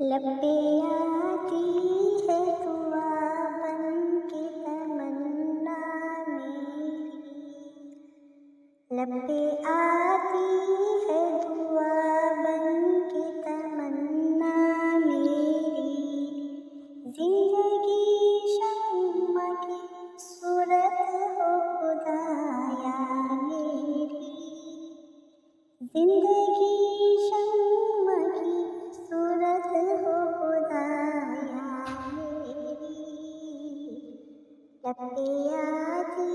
لب پہ آتی ہے دعا بن کے تمنا میری، لب پہ آتی ہے دعا بن کے تمنا میری، زندگی شمع کی صورت ہو خدایا میری، زندگی شمع کی صورت ہو خدایا میری، لب پہ آتی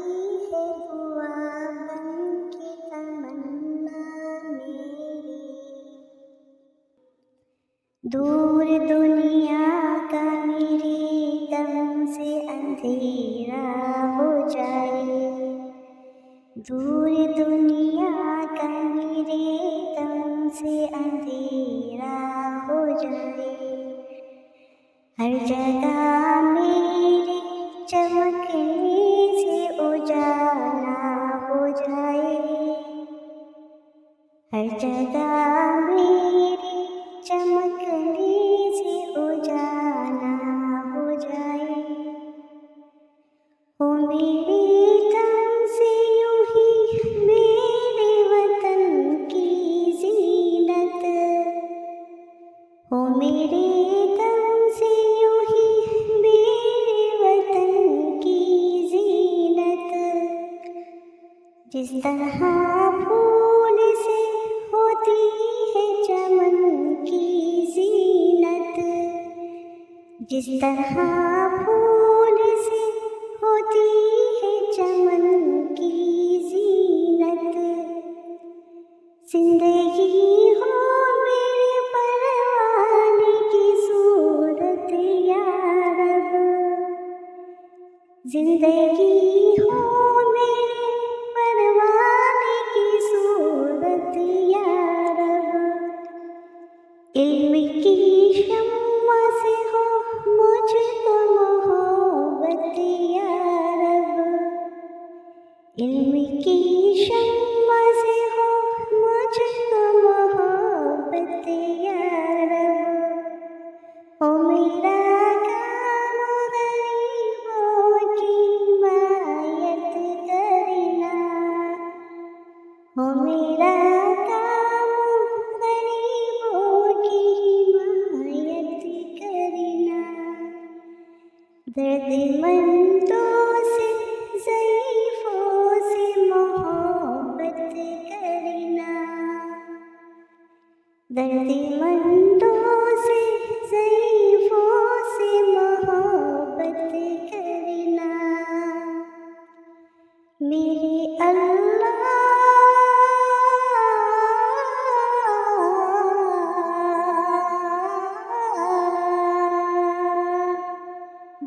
ہے دعا بن کے تمنا میری، دور دنیا کا میرے دم سے اندھیرا ہو جائے، دور دنیا کا میرے دم سے اندھیرا ہو جائے، ہر جگہ میرے چمکنے سے اجالا ہو جائے، ہر جگہ میرے چمکنے سے اجالا ہو جائے، ہو میرے دم سے یوں ہی میرے وطن کی زینت، ہو میرے دم سے یوں ہی میرے وطن کی زینت، جس طرح پھول سے ہوتی ہے چمن کی زینت، جس طرح پھول سے ہوتی ہے چمن کی زینت، زندگی ہو میرے پروانے کی صورت یا رب، زندگی ہو میرے پروانے کی صورت یا رب، علم کی شمع سے ہو مجھ کو محبت یا رب، علم کی شمع سے ہو مجھ کو محبت یا رب، ہو میرا کام غریبوں کی حمایت کرنا، ہو میرا کام غریبوں کی حمایت کرنا، درد مندوں سے ضعیفوں سے محبت کرنا، درد مندوں سے ضعیفوں سے محبت کرنا، میرے اللہ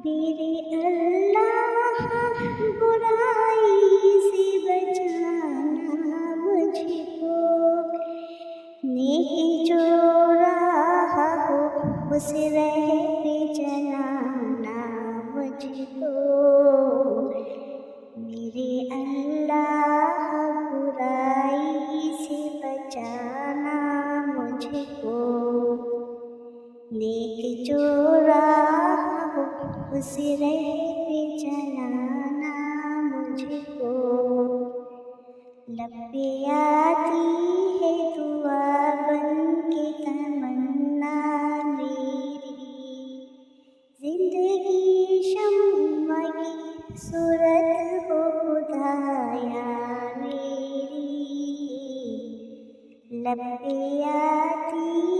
میرے اللہ برائی سے بچانا مجھ کو، نیک جو راہ ہو اس راہ پہ چلانا مجھ کو، میرے اللہ برائی سے بچانا مجھ کو، نیک جو راہ ہو اس راہ پہ چلانا مجھ کو، لب پہ آتی ہے دعا بن کے تمنا میری، زندگی شمع کی صورت ہو خدایا میری، لب پہ آتی